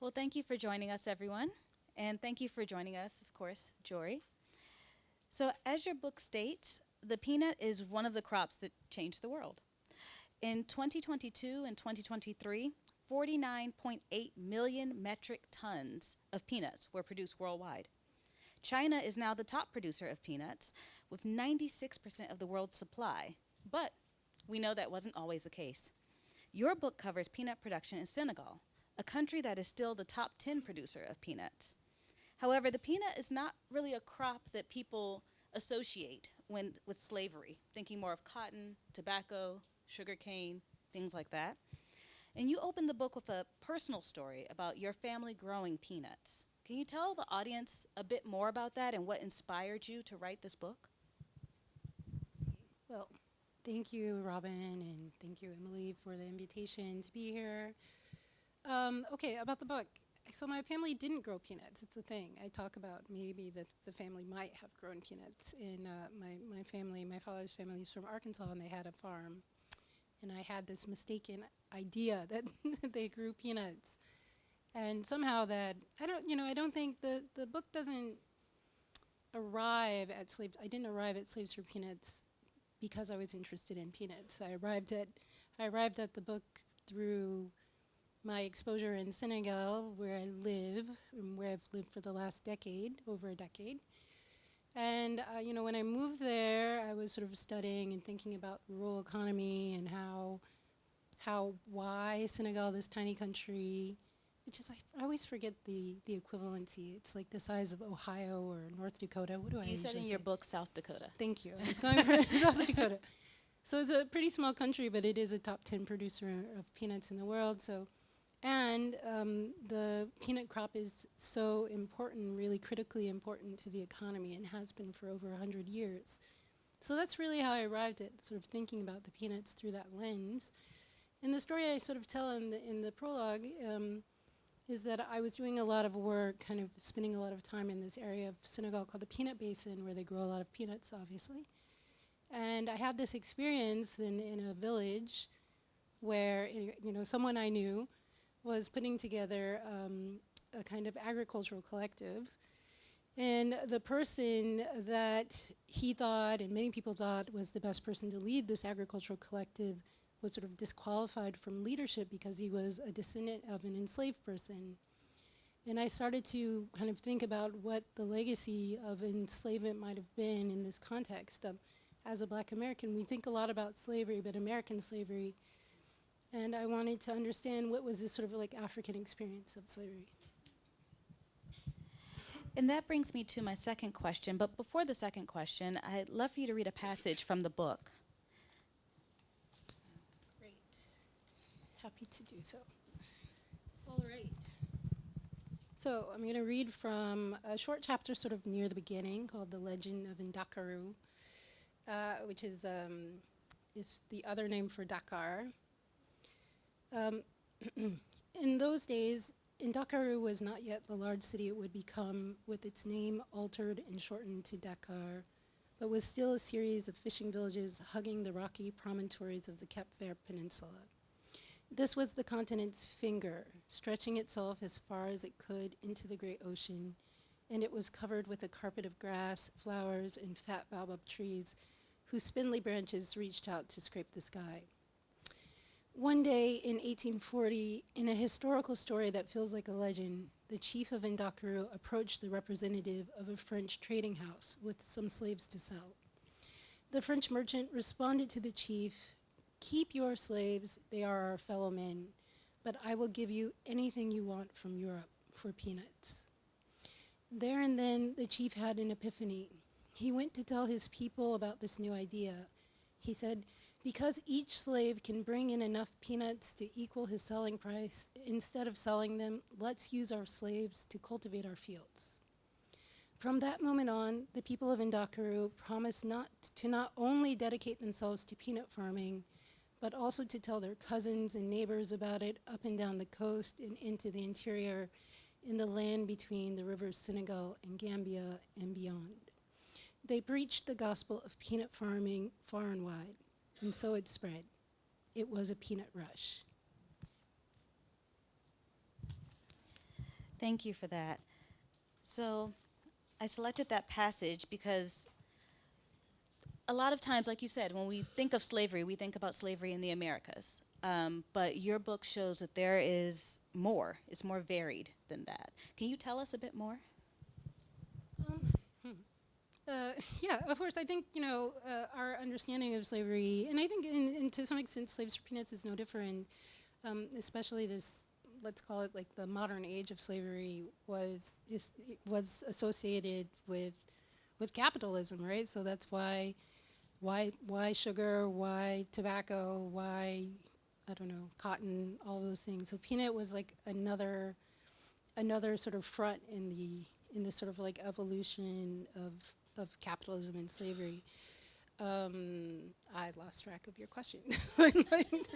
Well, thank you for joining us, everyone. And thank you for joining us, of course, Jori. So, as your book states, the peanut is one of the crops that changed the world. In 2022 and 2023, 49.8 million metric tons of peanuts were produced worldwide. China is now the top producer of peanuts, with 96% of the world's supply. But we know that wasn't always the case. Your book covers peanut production in Senegal, a country that is still the top 10 producer of peanuts. However, the peanut is not really a crop that people associate with slavery, thinking more of cotton, tobacco, sugarcane, things like that. And you open the book with a personal story about your family growing peanuts. Can you tell the audience a bit more about that and what inspired you to write this book? Well, thank you, Robin, and thank you, Emily, for the invitation to be here. Okay, about the book. So my family didn't grow peanuts. It's a thing. I talk about maybe that the family might have grown peanuts. And my family, my father's family is from Arkansas, and they had a farm. And I had this mistaken idea that they grew peanuts. And somehow that, I don't think the book doesn't arrive at slaves. I didn't arrive at Slaves for Peanuts because I was interested in peanuts. I arrived at the book through my exposure in Senegal, where I live, and where I've lived for the last decade, over a decade. And when I moved there, I was sort of studying and thinking about the rural economy and why Senegal, this tiny country, which is, I always forget the equivalency. It's like the size of Ohio or North Dakota. What do I You said in your say? book South Dakota. Thank you. I was going for South Dakota. So it's a pretty small country, but it is a top 10 producer of peanuts in the world. And the peanut crop is so important, really critically important to the economy, and has been for over 100 years. So that's really how I arrived at sort of thinking about the peanuts through that lens. And the story I sort of tell in the prologue is that I was doing a lot of work, kind of spending a lot of time in this area of Senegal called the Peanut Basin, where they grow a lot of peanuts, obviously. And I had this experience in a village where someone I knew was putting together a kind of agricultural collective. And the person that he thought, and many people thought, was the best person to lead this agricultural collective was sort of disqualified from leadership because he was a descendant of an enslaved person. And I started to kind of think about what the legacy of enslavement might have been in this context. As a Black American, we think a lot about slavery, but American slavery. And I wanted to understand what was this sort of like African experience of slavery. And that brings me to my second question. But before the second question, I'd love for you to read a passage from the book. Great. Happy to do so. All right. So I'm going to read from a short chapter sort of near the beginning called The Legend of Ndakaru, which is the other name for Dakar. In those days, Ndakaru was not yet the large city it would become, with its name altered and shortened to Dakar, but was still a series of fishing villages hugging the rocky promontories of the Cape Verde Peninsula. This was the continent's finger, stretching itself as far as it could into the great ocean, and it was covered with a carpet of grass, flowers, and fat baobab trees whose spindly branches reached out to scrape the sky. One day in 1840, in a historical story that feels like a legend, the chief of Ndakaru approached the representative of a French trading house with some slaves to sell. The French merchant responded to the chief, "Keep your slaves, they are our fellow men, but I will give you anything you want from Europe for peanuts." There and then, the chief had an epiphany. He went to tell his people about this new idea. He said, "Because each slave can bring in enough peanuts to equal his selling price, instead of selling them, let's use our slaves to cultivate our fields." From that moment on, the people of Ndakaru promised not only dedicate themselves to peanut farming, but also to tell their cousins and neighbors about it up and down the coast and into the interior in the land between the rivers Senegal and Gambia and beyond. They preached the gospel of peanut farming far and wide. And so it spread. It was a peanut rush. Thank you for that. So I selected that passage because a lot of times, like you said, when we think of slavery, we think about slavery in the Americas. But your book shows that there is more. It's more varied than that. Can you tell us a bit more? Um, hmm. Yeah, of course. I think our understanding of slavery, and I think to some extent, slaves for peanuts is no different. Especially this, let's call it like the modern age of slavery, was associated with capitalism, right? So that's why sugar, why tobacco, why I don't know, cotton, all those things. So peanut was like another sort of front in the sort of like evolution of capitalism and slavery. I lost track of your question,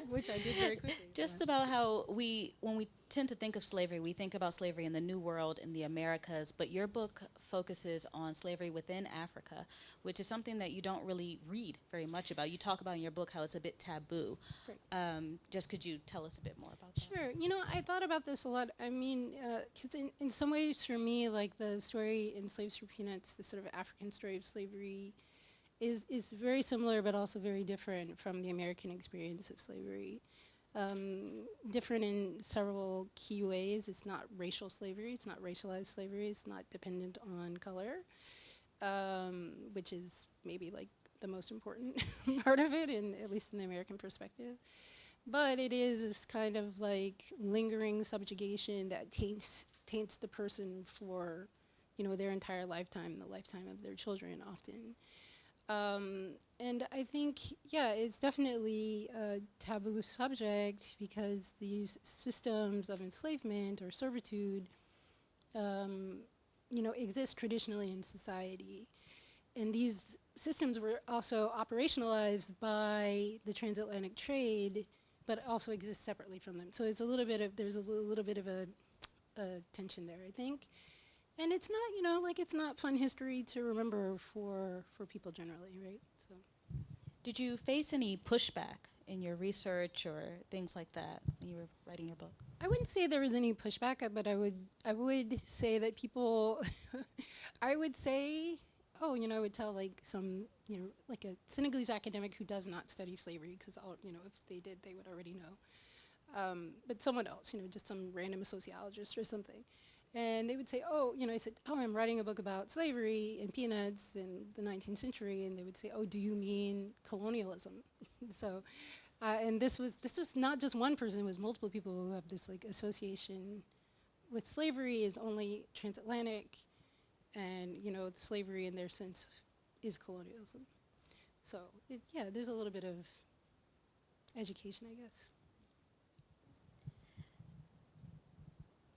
which I did very quickly. Just about how when we tend to think of slavery, we think about slavery in the New World, in the Americas, but your book focuses on slavery within Africa, which is something that you don't really read very much about. You talk about in your book how it's a bit taboo. Right. Just could you tell us a bit more about that? Sure. I thought about this a lot. I mean, because in some ways for me, like the story in Slaves for Peanuts, the sort of African story of slavery, is very similar but also very different from the American experience of slavery. Different in several key ways. It's not racial slavery, it's not racialized slavery, it's not dependent on color, which is maybe like the most important part of it, at least in the American perspective. But it is this kind of like lingering subjugation that taints the person for, their entire lifetime, the lifetime of their children often. And I think, yeah, it's definitely a taboo subject because these systems of enslavement or servitude, exist traditionally in society. And these systems were also operationalized by the transatlantic trade, but also exist separately from them. So it's there's a little bit of a tension there, I think. And it's not, it's not fun history to remember for people generally, right? So, Did you face any pushback in your research or things like that when you were writing your book? I wouldn't say there was any pushback, but I would say that people, I would say, I would tell like some, like a Senegalese academic who does not study slavery, because if they did, they would already know. But someone else, just some random sociologist or something. And they would say, I said, I'm writing a book about slavery and peanuts in the 19th century. And they would say, do you mean colonialism? So, and this was not just one person, it was multiple people who have this like association with slavery is only transatlantic, and, slavery in their sense is colonialism. So, yeah, there's a little bit of education, I guess.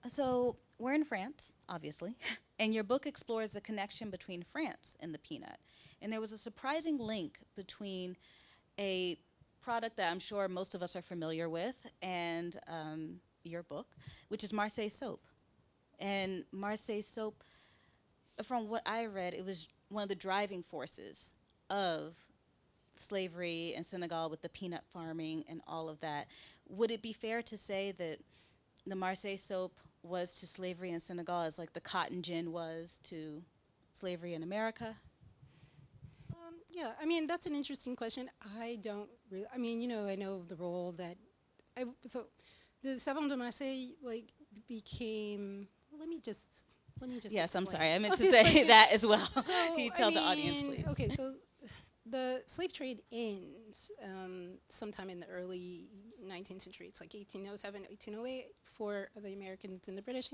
So we're in France, obviously, and your book explores the connection between France and the peanut. And there was a surprising link between a product that I'm sure most of us are familiar with and your book, which is Marseille soap. And Marseille soap, from what I read, it was one of the driving forces of slavery in Senegal with the peanut farming and all of that. Would it be fair to say that the Marseille soap was to slavery in Senegal as like the cotton gin was to slavery in America? Yeah, I mean, that's an interesting question. I don't really, I mean, I know the role that, so the Savon de Marseille, like, became, let me just Yes, explain. I'm sorry, I meant to say that as well. So, Can you tell the audience, please? Okay, so the slave trade ends sometime in the early 19th century. It's like 1807, 1808 for the Americans and the British.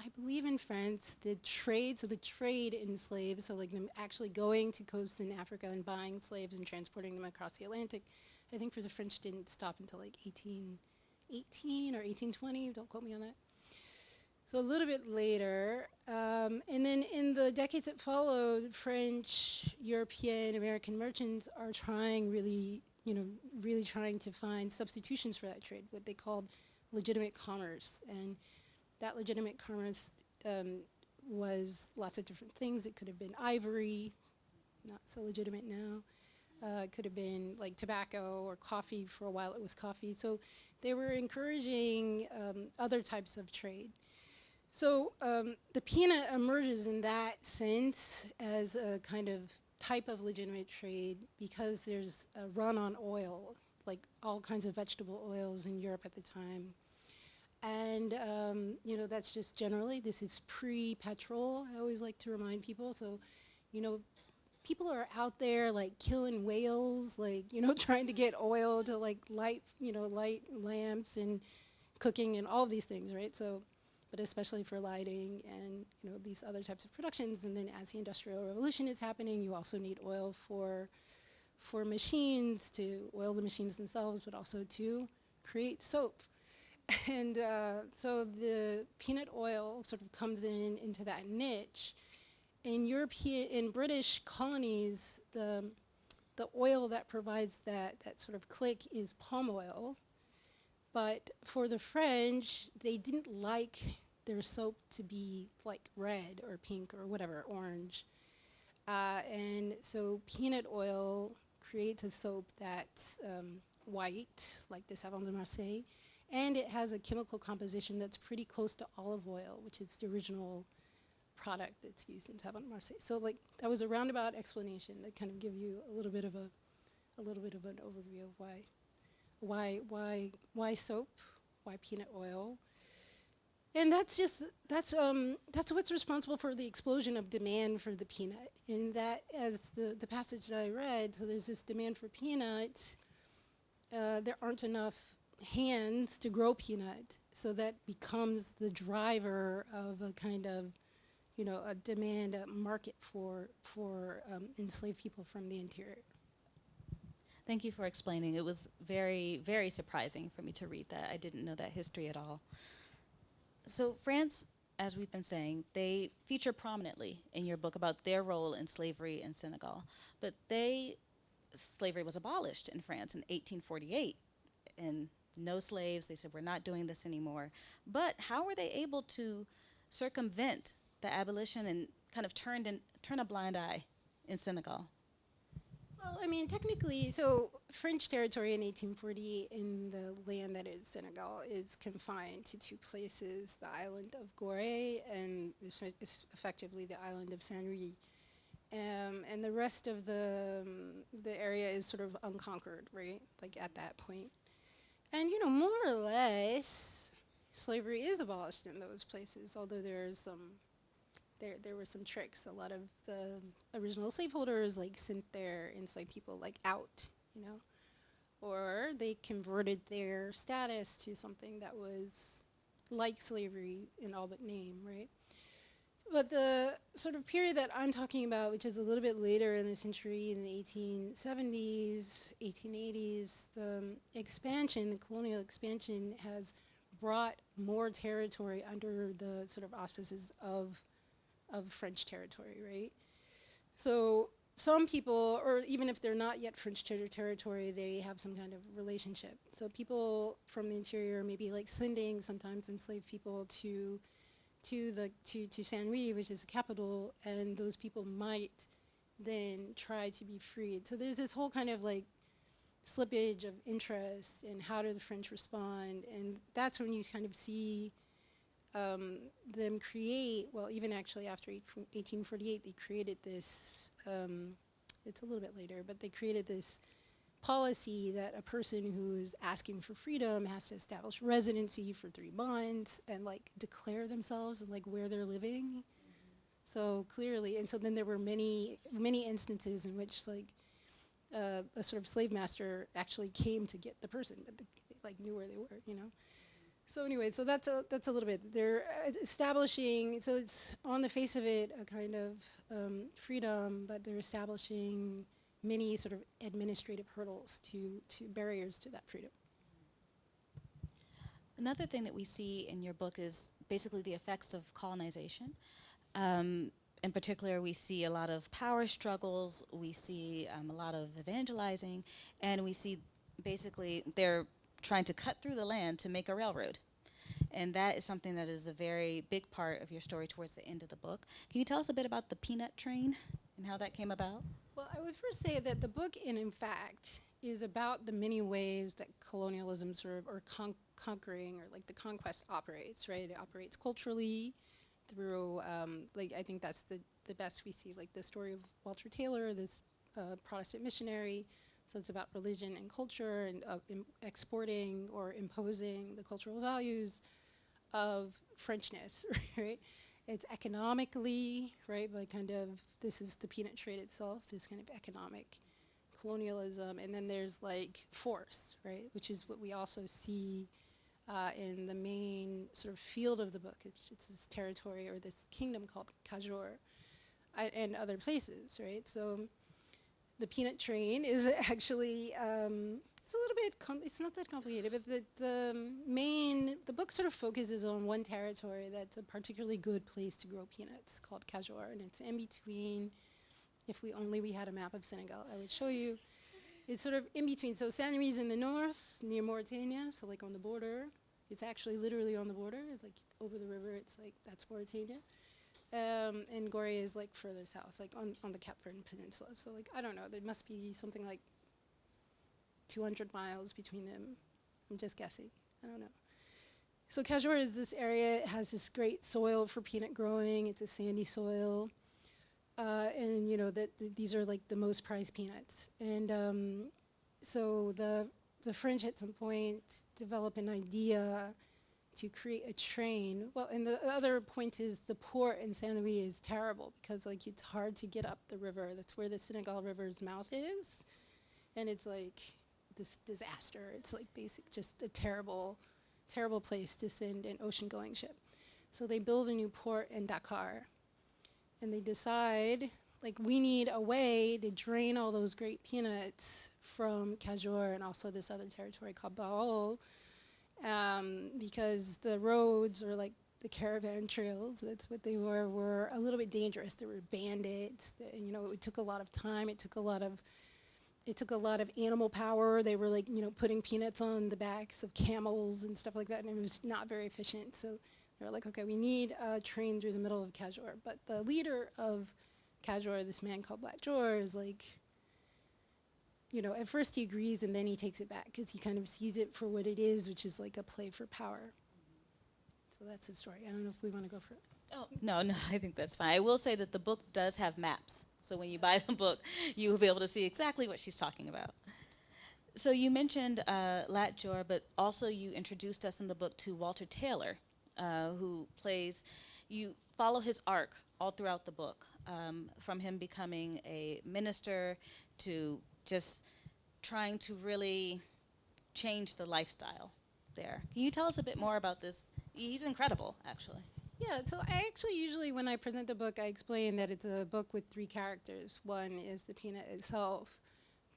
I believe in France, the trade in slaves, so like them actually going to coasts in Africa and buying slaves and transporting them across the Atlantic, I think for the French didn't stop until like 1818 or 1820, don't quote me on that. So a little bit later, and then in the decades that followed, French, European, American merchants are really trying to find substitutions for that trade, what they called legitimate commerce. And that legitimate commerce was lots of different things. It could have been ivory, not so legitimate now. It could have been like tobacco or coffee. For a while it was coffee. So they were encouraging other types of trade. So the peanut emerges in that sense as a kind of type of legitimate trade because there's a run on oil, like all kinds of vegetable oils in Europe at the time. And, that's just generally, this is pre-petrol, I always like to remind people. So, people are out there like killing whales, like, trying to get oil to like light lamps and cooking and all of these things, right? So, but especially for lighting and, these other types of productions. And then as the Industrial Revolution is happening, you also need oil for machines, to oil the machines themselves, but also to create soap. And so the peanut oil sort of comes into that niche. In British colonies, the oil that provides that sort of click is palm oil. But for the French, they didn't like their soap to be like red or pink or whatever, orange. And so peanut oil creates a soap that's white, like the Savon de Marseille. And it has a chemical composition that's pretty close to olive oil, which is the original product that's used in Savon de Marseille. So like that was a roundabout explanation that kind of give you a little bit of an overview of why soap, why peanut oil. And that's what's responsible for the explosion of demand for the peanut. And that, as the passage that I read, so there's this demand for peanuts. There aren't enough hands to grow peanut, so that becomes the driver of a kind of, a demand, a market for enslaved people from the interior. Thank you for explaining. It was very, very surprising for me to read that. I didn't know that history at all. So France, as we've been saying, they feature prominently in your book about their role in slavery in Senegal. But slavery was abolished in France in 1848. And no slaves, they said, we're not doing this anymore. But how were they able to circumvent the abolition and kind of turn a blind eye in Senegal? Well, I mean, technically, so French territory in 1848 in the land that is Senegal is confined to two places, the island of Gorée and it's effectively the island of Saint-Louis. And the rest of the area is sort of unconquered, right, like at that point. And, more or less, slavery is abolished in those places, although there's there were some tricks. A lot of the original slaveholders sent their enslaved people out, or they converted their status to something that was like slavery in all but name, right? But the sort of period that I'm talking about, which is a little bit later in the century, in the 1870s, 1880s, the colonial expansion has brought more territory under the sort of auspices of French territory, right? So some people, or even if they're not yet French territory, they have some kind of relationship. So people from the interior may be sending sometimes enslaved people to Saint-Louis, which is the capital, and those people might then try to be freed. So there's this whole kind of slippage of interest in how do the French respond, and that's when you kind of see them create, well, even actually after 1848, they created this, it's a little bit later, but they created this policy that a person who is asking for freedom has to establish residency for 3 months and declare themselves and where they're living. Mm-hmm. So clearly, and so then there were many instances in which a sort of slave master actually came to get the person, but they knew where they were, So anyway, so that's a little bit. They're establishing, so it's on the face of it a kind of freedom, but they're establishing many sort of administrative hurdles to barriers to that freedom. Another thing that we see in your book is basically the effects of colonization. In particular, we see a lot of power struggles, we see a lot of evangelizing, and we see basically they're trying to cut through the land to make a railroad. And that is something that is a very big part of your story towards the end of the book. Can you tell us a bit about the peanut train and how that came about? Well, I would first say that the book, in fact, is about the many ways that colonialism sort of, or conquering, or like the conquest operates, right? It operates culturally through, like, I think that's the best we see, like the story of Walter Taylor, this Protestant missionary. So it's about religion and culture and exporting or imposing the cultural values of Frenchness, right? It's economically, right, by kind of, this is the peanut trade itself, this kind of economic colonialism, and then there's like force, right, which is what we also see in the main sort of field of the book. It's this territory or this kingdom called Kajor, and other places, right? So the peanut train is actually, it's a little bit, it's not that complicated, but the book sort of focuses on one territory that's a particularly good place to grow peanuts called Kajor, and it's in between. If we had a map of Senegal, I would show you. It's sort of in between. So Saint-Louis is in the north, near Mauritania, so like on the border. It's actually literally on the border. It's like over the river, it's like, that's Mauritania. And Gorée is like further south, like on the Cap Verde Peninsula. So like, I don't know, there must be something like 200 miles between them. I'm just guessing, I don't know. So Kajor is this area, it has this great soil for peanut growing. It's a sandy soil. And you know that these are like the most prized peanuts, and so the French at some point develop an idea to create a train. Well, and the other point is the port in Saint Louis is terrible because like it's hard to get up the river. That's where the Senegal River's mouth is, and it's like this disaster. It's like just a terrible, terrible place to send an ocean-going ship. So they build a new port in Dakar. And they decide, like, we need a way to drain all those great peanuts from Kajor and also this other territory called Baol, because the roads, or like the caravan trails, that's what they were a little bit dangerous. There were bandits, you know, it took a lot of time. It took a lot of animal power. They were like, you know, putting peanuts on the backs of camels and stuff like that, and it was not very efficient. So they were like, okay, we need a train through the middle of Kajor. But the leader of Kajor, this man called Black Jor, is like, you know, at first he agrees and then he takes it back because he kind of sees it for what it is, which is like a play for power. So that's the story. I don't know if we want to go for it. Oh, no, I think that's fine. I will say that the book does have maps. So when you buy the book, you will be able to see exactly what she's talking about. So you mentioned Lat Jor, but also you introduced us in the book to Walter Taylor, who plays, you follow his arc all throughout the book, from him becoming a minister to just trying to really change the lifestyle there. Can you tell us a bit more about this? He's incredible, actually. Yeah, so I actually usually, when I present the book, I explain that it's a book with three characters. One is the peanut itself.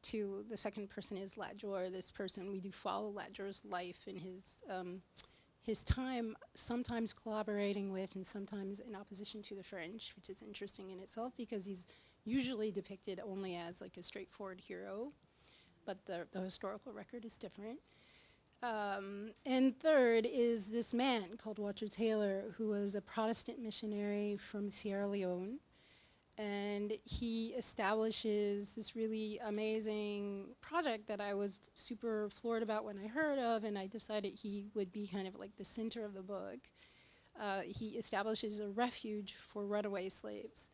Two, the second person is Lat Jor, this person. We do follow Lat Jor's life and his time, sometimes collaborating with and sometimes in opposition to the French, which is interesting in itself because he's usually depicted only as like a straightforward hero, but the historical record is different. And third is this man called Walter Taylor, who was a Protestant missionary from Sierra Leone. And he establishes this really amazing project that I was super floored about when I heard of, and I decided he would be kind of like the center of the book. He establishes a refuge for runaway slaves.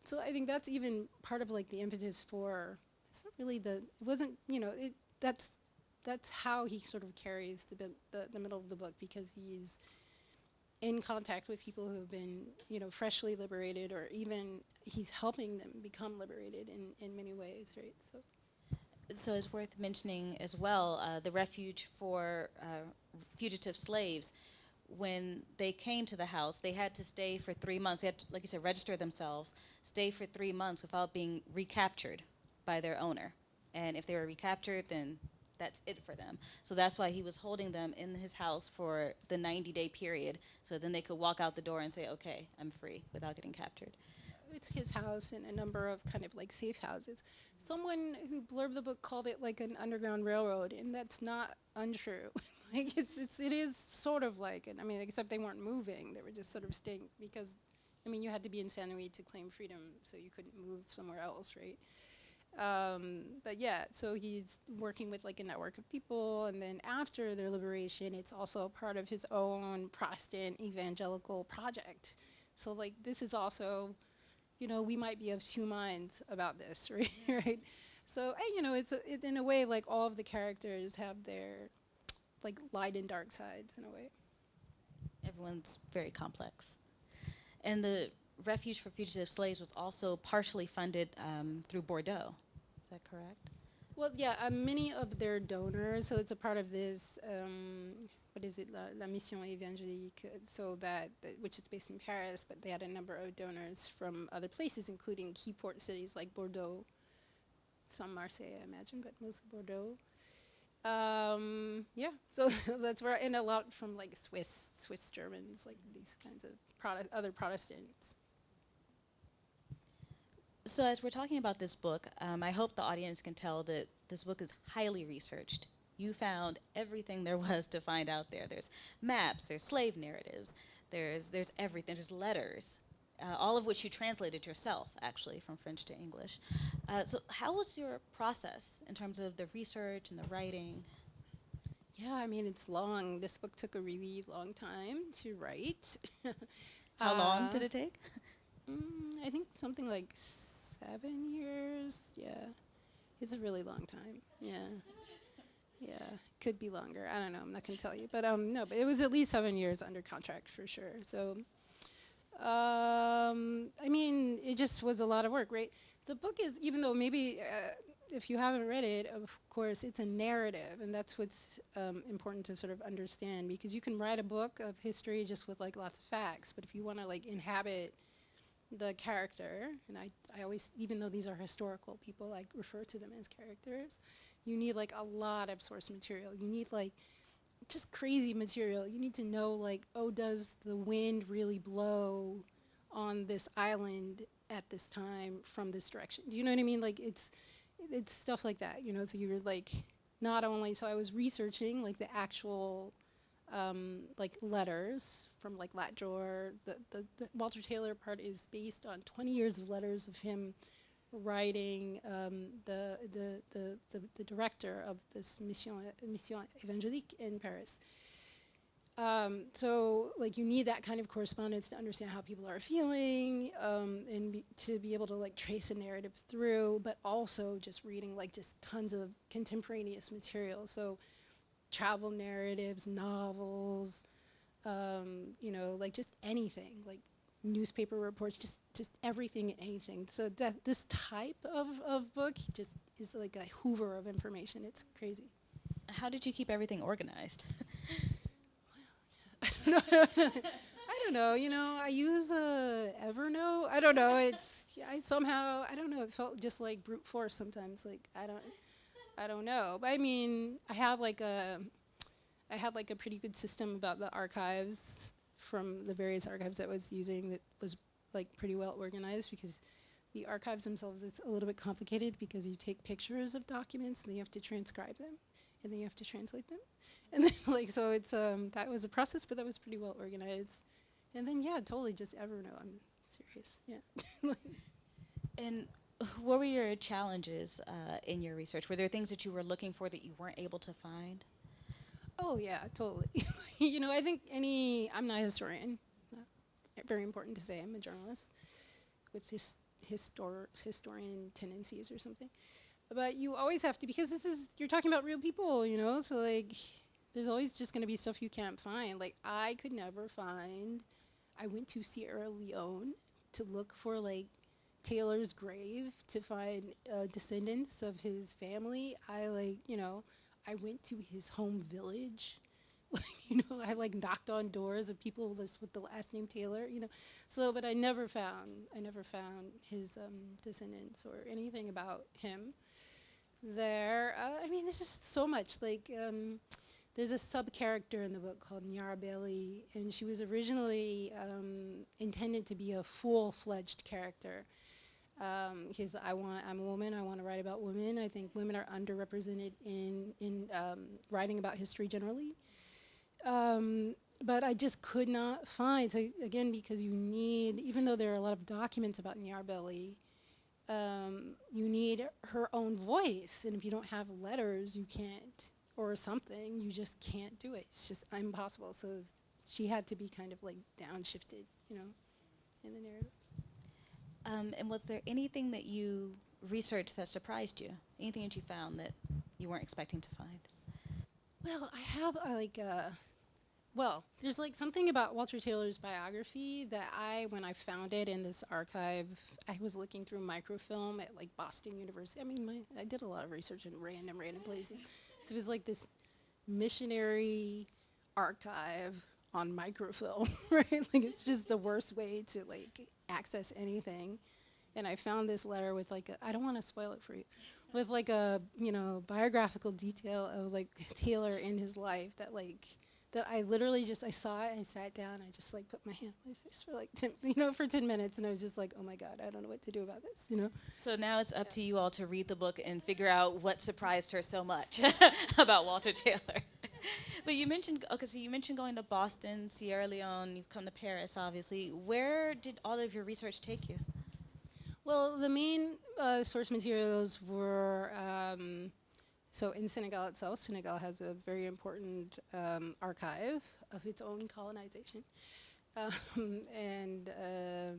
So I think that's even part of like the impetus for, it's not really it wasn't, you know, that's how he sort of carries the middle of the book, because he's in contact with people who have been, you know, freshly liberated, or even he's helping them become liberated in many ways, right? So it's worth mentioning as well, the refuge for fugitive slaves. When they came to the house, they had to stay for 3 months. They had to, like you said, register themselves, stay for 3 months without being recaptured by their owner. And if they were recaptured, then that's it for them. So that's why he was holding them in his house for the 90-day period, so then they could walk out the door and say, okay, I'm free, without getting captured. It's his house and a number of kind of like safe houses. Someone who blurbed the book called it like an underground railroad, and that's not untrue. Like it is sort of like it. I mean, except they weren't moving; they were just sort of staying, because, I mean, you had to be in Saint Louis to claim freedom, so you couldn't move somewhere else, right? But yeah, so he's working with like a network of people, and then after their liberation, it's also a part of his own Protestant evangelical project. So like this is also, you know, we might be of two minds about this, right? Right. So you know, it's in a way like all of the characters have their like light and dark sides in a way. Everyone's very complex. And the Refuge for Fugitive Slaves was also partially funded through Bordeaux. Is that correct? Well, yeah, many of their donors, so it's a part of this, what is it, La Mission Évangélique, so which is based in Paris, but they had a number of donors from other places, including key port cities like Bordeaux, some Marseille, I imagine, but mostly Bordeaux. Yeah, so that's where, and a lot from like Swiss Germans, like these kinds of other Protestants. So as we're talking about this book, I hope the audience can tell that this book is highly researched. You found everything there was to find out there. There's maps, there's slave narratives, there's everything, there's letters, all of which you translated yourself, actually, from French to English. So how was your process in terms of the research and the writing? Yeah, I mean, it's long. This book took a really long time to write. How long did it take? I think something like 7 years. Yeah, it's a really long time. Yeah, yeah, could be longer. I don't know. I'm not gonna tell you, but no, but it was at least 7 years under contract for sure. So, I mean, it just was a lot of work, right? The book is, even though maybe if you haven't read it, of course, it's a narrative, and that's what's important to sort of understand, because you can write a book of history just with like lots of facts, but if you want to like inhabit the character, and I always, even though these are historical people, I refer to them as characters, you need like a lot of source material. You need like just crazy material. You need to know like, oh, does the wind really blow on this island at this time from this direction? Do you know what I mean? Like it's stuff like that, you know. So you were like, not only, so I was researching like the actual like letters from like Latjor. The Walter Taylor part is based on 20 years of letters of him writing the director of this Mission Évangélique in Paris. So like you need that kind of correspondence to understand how people are feeling, and to be able to like trace a narrative through, but also just reading like just tons of contemporaneous material. So travel narratives, novels, you know, like just anything, like newspaper reports, just everything and anything. So that this type of book just is like a hoover of information. It's crazy. How did you keep everything organized? I don't know. You know, I use Evernote. I don't know. It's I somehow I don't know. It felt just like brute force sometimes. Like I don't know. But I mean, I had like a pretty good system about the archives from the various archives that I was using that was like pretty well organized, because the archives themselves, it's a little bit complicated because you take pictures of documents and then you have to transcribe them and then you have to translate them. And then like, so it's, that was a process, but that was pretty well organized. And then, yeah, totally just Evernote. I'm serious, yeah. And what were your challenges in your research? Were there things that you were looking for that you weren't able to find? Oh yeah, totally. You know, I think I'm not a historian. Very important to say, I'm a journalist with historian tendencies or something. But you always have to, because you're talking about real people, you know, so like, there's always just gonna be stuff you can't find. Like, I could never find, I went to Sierra Leone to look for like Taylor's grave to find descendants of his family. I like, you know, I went to his home village. Like, you know, I like knocked on doors of people with the last name Taylor, you know. So, but I never found his descendants or anything about him there. I mean, there's just so much. Like, there's a sub-character in the book called Nyarabeli, and she was originally intended to be a full-fledged character. Because I'm a woman, I want to write about women. I think women are underrepresented in writing about history generally. But I just could not find, so again, because you need, even though there are a lot of documents about Nyarabeli, you need her own voice, and if you don't have letters, you can't, or something, you just can't do it. It's just impossible. So she had to be kind of like downshifted, you know, in the narrative. And was there anything that you researched that surprised you? Anything that you found that you weren't expecting to find? Well, I have well, there's like something about Walter Taylor's biography that when I found it in this archive, I was looking through microfilm at like Boston University. I mean, I did a lot of research in random places. So it was like this missionary archive on microfilm, right? Like it's just the worst way to like access anything. And I found this letter with like I don't want to spoil it for you, with like a, you know, biographical detail of like Taylor in his life that like that I literally just, I saw it, I sat down, I just like put my hand on my face for like 10 minutes, and I was just like, oh my God, I don't know what to do about this, you know? So now it's up to you all to read the book and figure out what surprised her so much about Walter Taylor. But you mentioned, okay, so you mentioned going to Boston, Sierra Leone, you've come to Paris, obviously. Where did all of your research take you? Well, the main source materials were, so in Senegal itself, Senegal has a very important archive of its own colonization.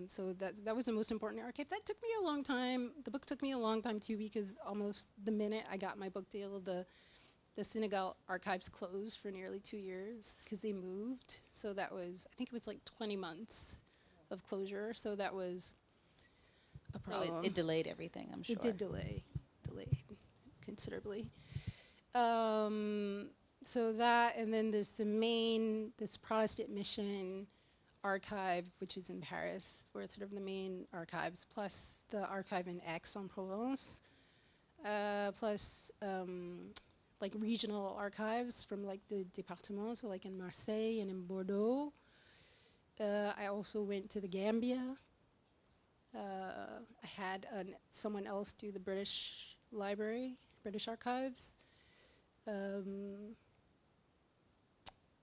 So that was the most important archive. That took me a long time. The book took me a long time too, because almost the minute I got my book deal, the Senegal archives closed for nearly 2 years because they moved. So that was, I think it was like 20 months of closure. So that was a problem. So it delayed everything, I'm sure. It did delayed considerably. So that, and then this Protestant mission archive, which is in Paris, where it's sort of the main archives, plus the archive in Aix-en-Provence, plus like regional archives from like the départements, so like in Marseille and in Bordeaux. I also went to the Gambia. I had someone else do the British Library, British Archives.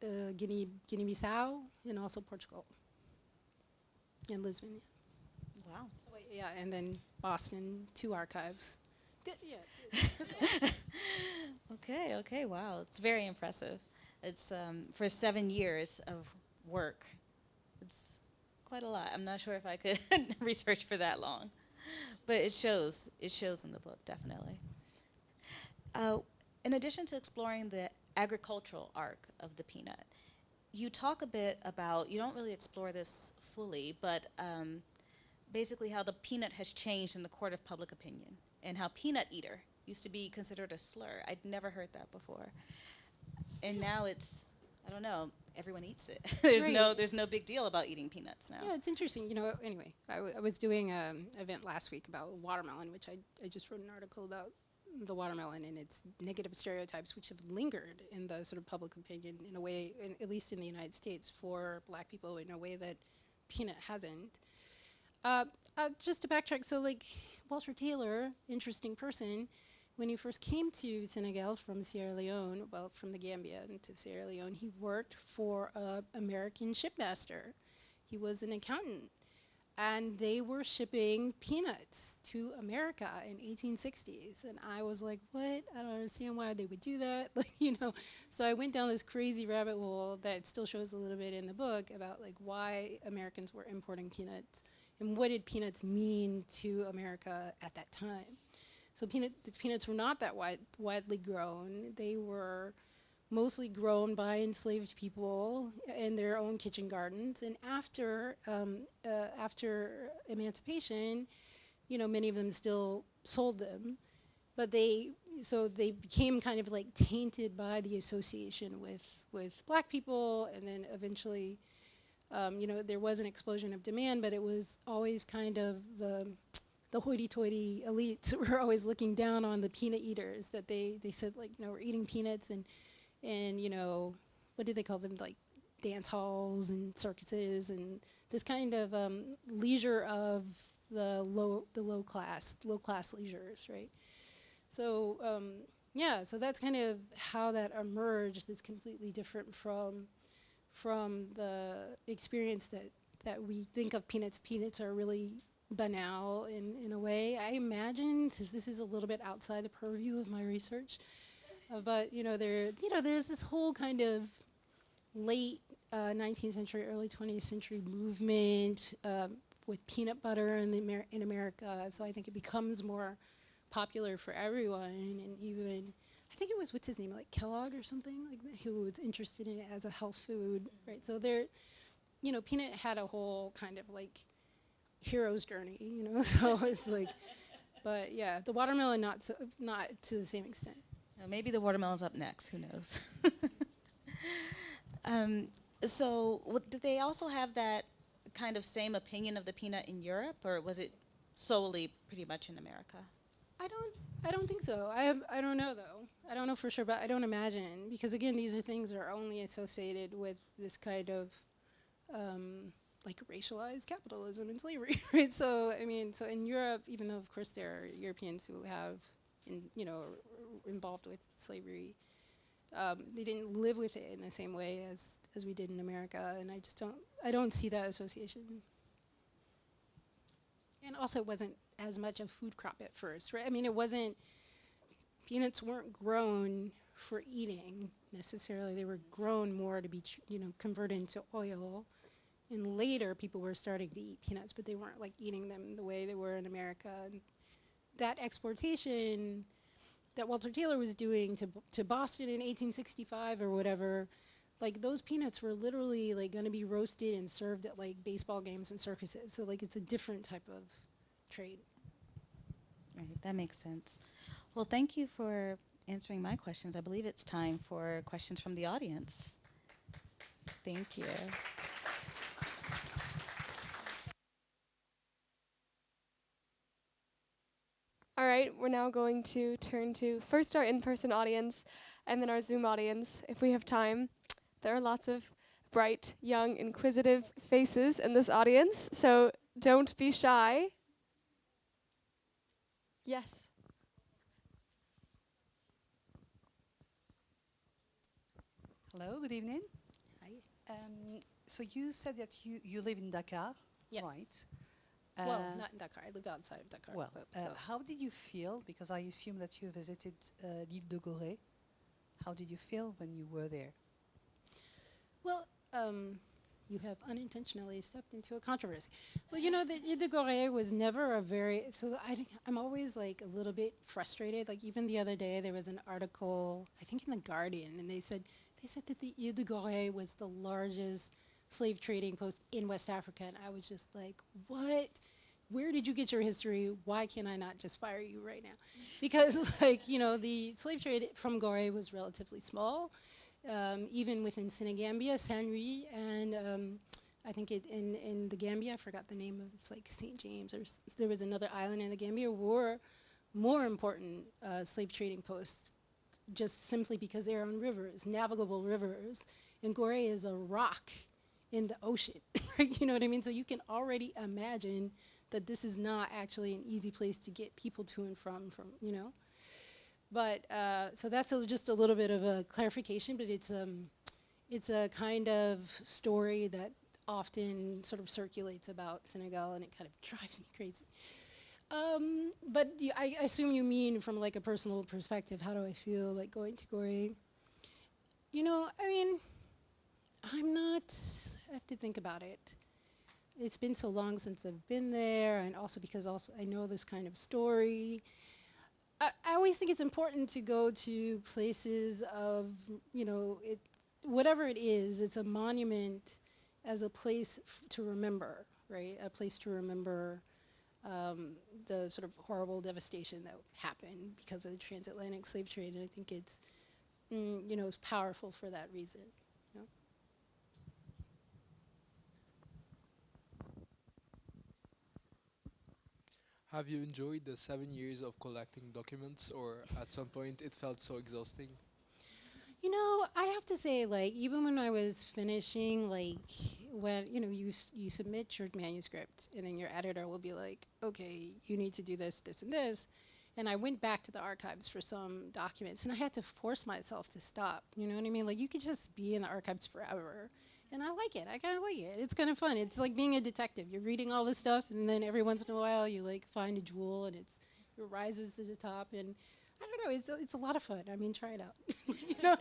Guinea-Bissau, and also Portugal, and Lisbon. Yeah. Wow. Wait, yeah, and then Boston, 2 archives. Okay, wow. It's very impressive. It's for 7 years of work. It's quite a lot. I'm not sure if I could research for that long, but it shows. It shows in the book, definitely. In addition to exploring the agricultural arc of the peanut, you talk a bit about, you don't really explore this fully, but basically how the peanut has changed in the court of public opinion, and how peanut eater used to be considered a slur. I'd never heard that before. And now it's, I don't know, everyone eats it. There's no big deal about eating peanuts now. Yeah, it's interesting. You know, anyway, I was doing an event last week about watermelon, which I just wrote an article about the watermelon and its negative stereotypes, which have lingered in the sort of public opinion in a way, at least in the United States, for Black people in a way that peanut hasn't. Just to backtrack, so like Walter Taylor, interesting person, when he first came to Senegal from Sierra Leone, well, from the Gambia into Sierra Leone, he worked for an American shipmaster. He was an accountant. And they were shipping peanuts to America in 1860s. And I was like, what? I don't understand why they would do that. Like, you know, so I went down this crazy rabbit hole that still shows a little bit in the book about like why Americans were importing peanuts and what did peanuts mean to America at that time. So peanuts were not that widely grown. They were mostly grown by enslaved people in their own kitchen gardens. And after emancipation, you know, many of them still sold them, but they became kind of like tainted by the association with Black people, and then eventually, you know, there was an explosion of demand, but it was always kind of the hoity-toity elites were always looking down on the peanut eaters, that they said, like, you know, we're eating peanuts, and you know, what do they call them, like dance halls and circuses and this kind of leisure of the low class leisures, right? So yeah, so that's kind of how that emerged. It's completely different from the experience that we think of peanuts. Peanuts are really banal in a way. I imagine, since this is a little bit outside the purview of my research, but there's this whole kind of late 19th century, early 20th century movement with peanut butter in America. So I think it becomes more popular for everyone, and even I think it was what's his name, like Kellogg or something, like who was interested in it as a health food, right? So peanut had a whole kind of like hero's journey, So it's like, but yeah, the watermelon not to the same extent. Maybe the watermelon's up next. Who knows? Did they also have that kind of same opinion of the peanut in Europe, or was it solely pretty much in America? I don't think so. I don't know though. I don't know for sure, but I don't imagine, because again, these are things that are only associated with this kind of like racialized capitalism and slavery, right? So I mean, so in Europe, even though of course there are Europeans who have, involved with slavery, they didn't live with it in the same way as we did in America, and I don't see that association. And also, it wasn't as much a food crop at first, right? I mean, peanuts weren't grown for eating necessarily. They were grown more to be, converted into oil. And later, people were starting to eat peanuts, but they weren't like eating them the way they were in America. And that exportation that Walter Taylor was doing to Boston in 1865 or whatever, like those peanuts were literally like going to be roasted and served at like baseball games and circuses. So like it's a different type of trade. Right, that makes sense. Well, thank you for answering my questions. I believe it's time for questions from the audience. Thank you. All right, we're now going to turn to first our in-person audience and then our Zoom audience, if we have time. There are lots of bright, young, inquisitive faces in this audience, so don't be shy. Yes. Hello, good evening. Hi. So you said that you live in Dakar, Yep. right? Well, not in Dakar. I live outside of Dakar. Well, so. how did you feel? Because I assume that you visited l'île de Gorée. How did you feel when you were there? Well, you have unintentionally stepped into a controversy. Well, the Ile de Gorée was never a very, so I'm always like a little bit frustrated. Like even the other day, there was an article, I think in The Guardian, and they said that the Ile de Gorée was the largest slave trading post in West Africa. And I was just like, what? Where did you get your history? Why can't I not just fire you right now? Because the slave trade from Gorée was relatively small. Even within Senegambia, Saint Louis, and I think in the Gambia, I forgot the name of it's like St. James, or there was another island in the Gambia, were more important slave trading posts, just simply because they're on rivers, navigable rivers, and Gorée is a rock in the ocean, right? You know what I mean? So you can already imagine that this is not actually an easy place to get people to and from. But so that's just a little bit of a clarification, but it's a kind of story that often sort of circulates about Senegal, and it kind of drives me crazy. But I assume you mean from like a personal perspective, how do I feel like going to Gorée? I mean, I have to think about it. It's been so long since I've been there, and also because I know this kind of story. I always think it's important to go to places of, whatever it is, it's a monument as a place to remember, right? A place to remember the sort of horrible devastation that happened because of the transatlantic slave trade. And I think it's, it's powerful for that reason. Have you enjoyed the 7 years of collecting documents, or at some point it felt so exhausting? I have to say, like, even when I was finishing, like, when, you submit your manuscript, and then your editor will be like, okay, you need to do this, this, and this. And I went back to the archives for some documents, and I had to force myself to stop. You know what I mean? Like, you could just be in the archives forever And I like it. I kind of like it. It's kind of fun. It's like being a detective. You're reading all this stuff, and then every once in a while, you like find a jewel, and it rises to the top. And I don't know. It's a lot of fun. I mean, try it out. You know.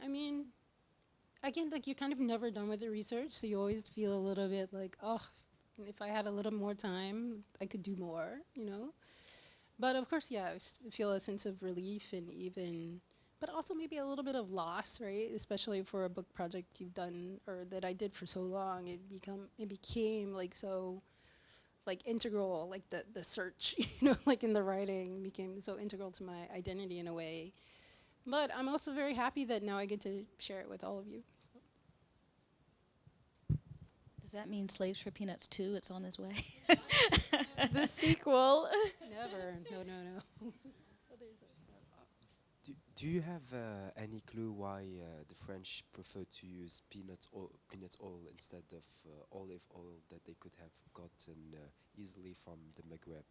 I mean, again, like you're kind of never done with the research, so you always feel a little bit like, oh, if I had a little more time, I could do more, you know. But of course, yeah, feel a sense of relief and even, but also maybe a little bit of loss, right? Especially for a book project you've done or that I did for so long, it became like so, like integral, like the search, you know, like in the writing became so integral to my identity in a way. But I'm also very happy that now I get to share it with all of you. Does that mean Slaves for Peanuts 2? It's on its way. The sequel. Never, no. Do you have any clue why the French prefer to use peanut oil instead of olive oil that they could have gotten easily from the Maghreb?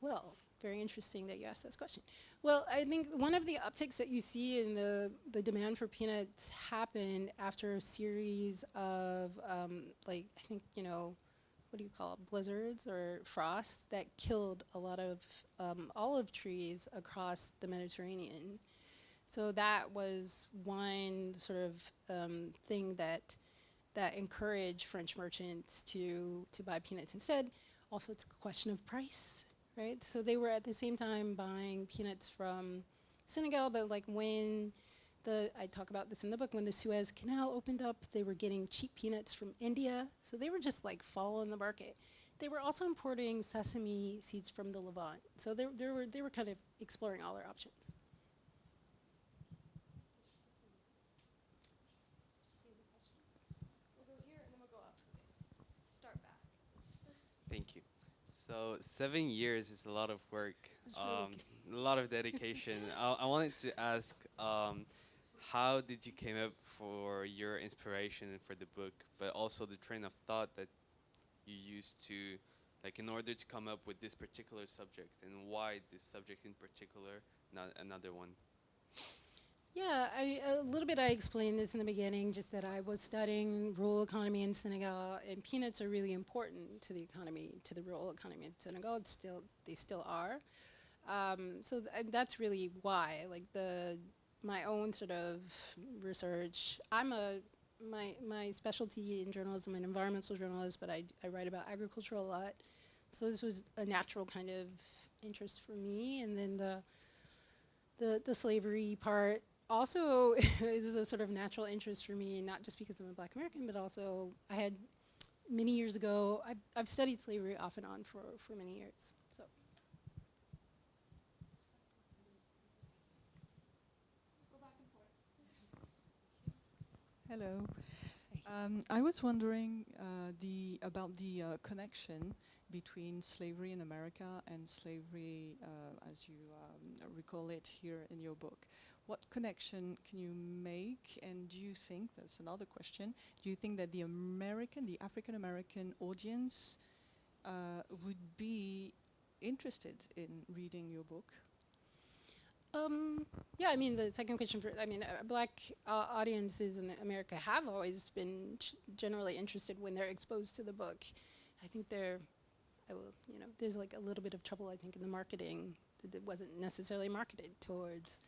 Well, very interesting that you asked this question. Well, I think one of the upticks that you see in the demand for peanuts happened after a series of, like, I think, you know, what do you call it, blizzards or frost that killed a lot of olive trees across the Mediterranean. So that was one sort of thing that encouraged French merchants to buy peanuts instead. Also, it's a question of price, right? So they were at the same time buying peanuts from Senegal, but like when I talk about this in the book, when the Suez Canal opened up, they were getting cheap peanuts from India. So they were just like following the market. They were also importing sesame seeds from the Levant. So they were kind of exploring all their options. Thank you. So 7 years is a lot of work, It's really a lot of dedication. I wanted to ask, how did you came up for your inspiration for the book, but also the train of thought that you used to, like, in order to come up with this particular subject, and why this subject in particular, not another one? Yeah, a little bit I explained this in the beginning, just that I was studying rural economy in Senegal, and peanuts are really important to the economy, to the rural economy in Senegal. They still are. That's really why, like my own sort of research. My specialty in journalism, an environmental journalist, but I write about agriculture a lot. So this was a natural kind of interest for me, and then the slavery part also is a sort of natural interest for me, not just because I'm a Black American, but also I had many years ago, I've studied slavery off and on for many years. So. Hello. I was wondering about the connection between slavery in America and slavery, as you recall it here in your book. What connection can you make? And do you think, that's another question, do you think that the African American audience would be interested in reading your book? Yeah, I mean, the second question, Black audiences in America have always been generally interested when they're exposed to the book. I think there's like a little bit of trouble, I think, in the marketing that it wasn't necessarily marketed towards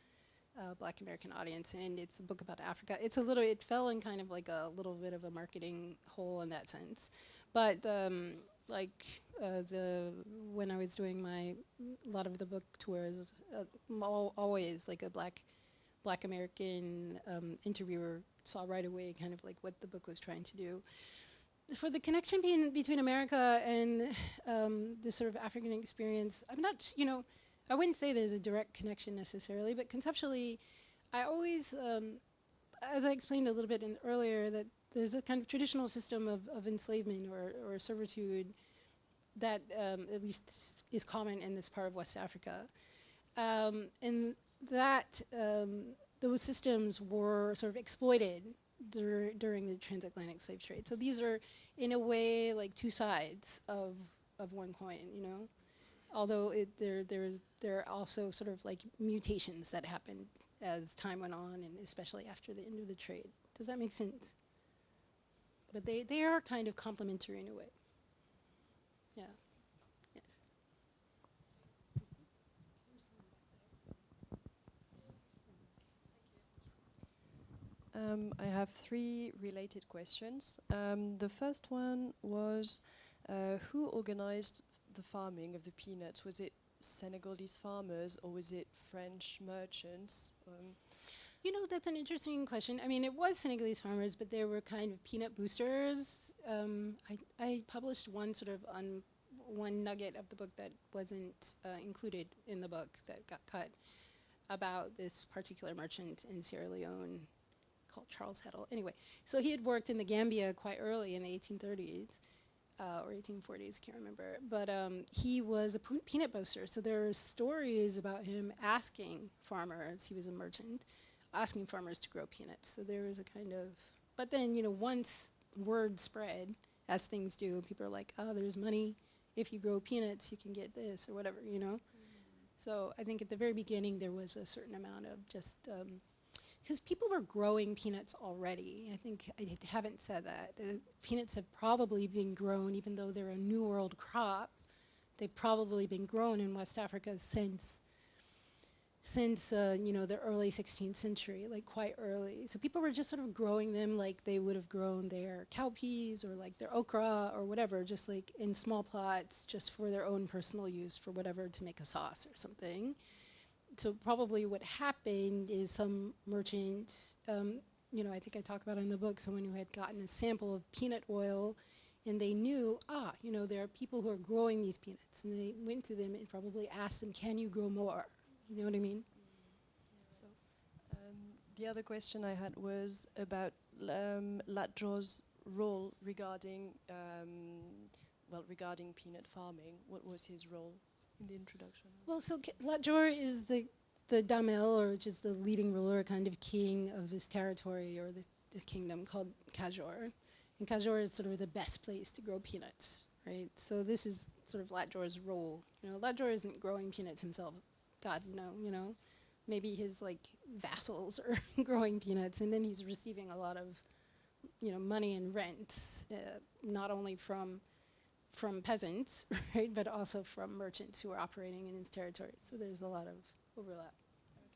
Black American audience, and it's a book about Africa. It fell in kind of like a little bit of a marketing hole in that sense. But when I was doing a lot of the book tours, always like a Black American interviewer saw right away kind of like what the book was trying to do. For the connection between America and the sort of African experience, I'm not, I wouldn't say there's a direct connection necessarily, but conceptually, I always, as I explained a little bit earlier, that there's a kind of traditional system of enslavement or servitude that at least is common in this part of West Africa. And that those systems were sort of exploited during the transatlantic slave trade. So these are, in a way, like two sides of one coin, you know? Although there are also sort of like mutations that happened as time went on, and especially after the end of the trade. Does that make sense? But they are kind of complementary in a way. Yeah. Yes. I have three related questions. The first one was, who organized the farming of the peanuts? Was it Senegalese farmers or was it French merchants? You know, that's an interesting question. I mean, it was Senegalese farmers, but there were kind of peanut boosters. I published one sort of one nugget of the book that wasn't included in the book that got cut about this particular merchant in Sierra Leone called Charles Heddle. Anyway, so he had worked in the Gambia quite early in the 1830s. Or 1840s, I can't remember. But he was a peanut booster. So there are stories about him asking farmers, he was a merchant, asking farmers to grow peanuts. So there was a kind of, but then, you know, once word spread, as things do, people are like, oh, there's money. If you grow peanuts, you can get this or whatever, you know? So I think at the very beginning, there was a certain amount of just, because people were growing peanuts already. I think I haven't said that. Peanuts have probably been grown, even though they're a New World crop. They've probably been grown in West Africa since you know, the early 16th century, like quite early. So people were just sort of growing them like they would have grown their cowpeas or like their okra or whatever, just like in small plots, just for their own personal use, for whatever, to make a sauce or something. So probably what happened is some merchant, you know, I think I talk about it in the book, someone who had gotten a sample of peanut oil, and they knew, you know, there are people who are growing these peanuts, and they went to them and probably asked them, can you grow more? You know what I mean? So. The other question I had was about Latjo's role regarding, regarding peanut farming. What was his role in the introduction? Well, so Latjor is the Damel, or which is the leading ruler, kind of king of this territory or the kingdom called Kajor. And Kajor is sort of the best place to grow peanuts, right? So this is sort of Latjor's role. You know, Latjor isn't growing peanuts himself. God, no, you know. Maybe his, like, vassals are growing peanuts, and then he's receiving a lot of, you know, money and rents, not only from peasants, right, but also from merchants who are operating in his territory. So there's a lot of overlap. Okay,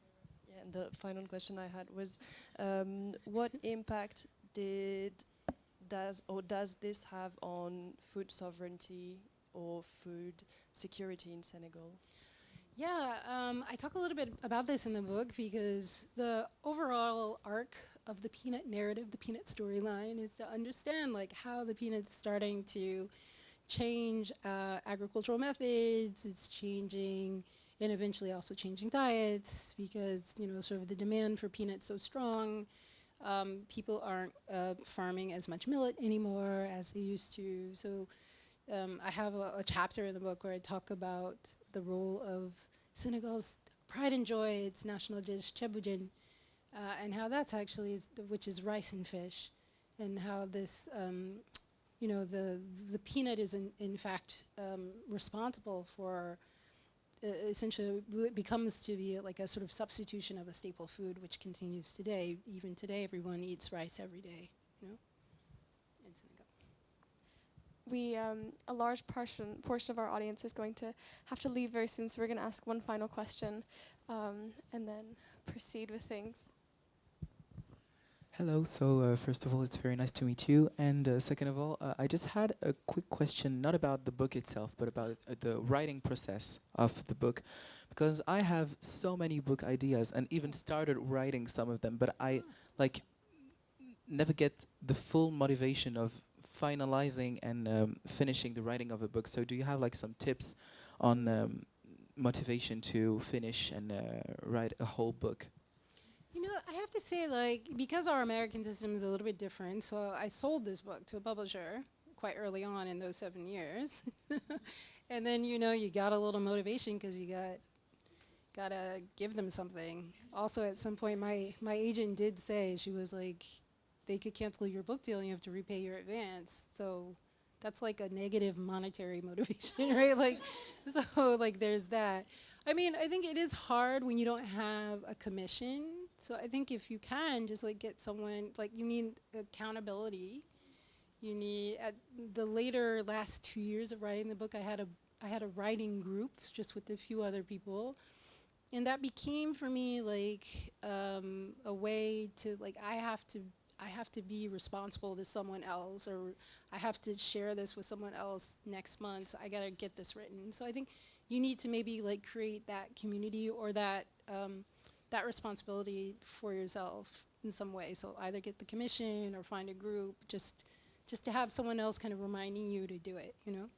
yeah, and the final question I had was, what impact does this have on food sovereignty or food security in Senegal? Yeah, I talk a little bit about this in the book because the overall arc of the peanut narrative, the peanut storyline, is to understand like how the peanut's starting to change agricultural methods, it's changing, and eventually also changing diets because, you know, sort of the demand for peanuts so strong. People aren't farming as much millet anymore as they used to. So I have a chapter in the book where I talk about the role of Senegal's pride and joy, its national dish, cheboujen, and how that's actually, which is rice and fish, and how this, you know, the peanut is in fact responsible for essentially it becomes to be like a sort of substitution of a staple food, which continues today. Even today, everyone eats rice every day, you know, in Senegal. We, a large portion of our audience is going to have to leave very soon, so we're going to ask one final question and then proceed with things. Hello, so first of all, it's very nice to meet you. And second of all, I just had a quick question, not about the book itself, but about the writing process of the book. Because I have so many book ideas and even started writing some of them, but I never get the full motivation of finalizing and finishing the writing of a book. So do you have like some tips on motivation to finish and write a whole book? You know, I have to say, like, because our American system is a little bit different, so I sold this book to a publisher quite early on in those 7 years. And then, you know, you got a little motivation because you gotta give them something. Also, at some point, my agent did say, she was like, they could cancel your book deal and you have to repay your advance. So that's like a negative monetary motivation, right? Like, so like there's that. I mean, I think it is hard when you don't have a commission. So I think if you can just like get someone, like you need accountability. You need, at the later last 2 years of writing the book, I had a writing group just with a few other people. And that became for me like a way to like, I have to be responsible to someone else, or I have to share this with someone else next month. So I gotta get this written. So I think you need to maybe like create that community or that that responsibility for yourself in some way. So either get the commission or find a group, just to have someone else kind of reminding you to do it, you know?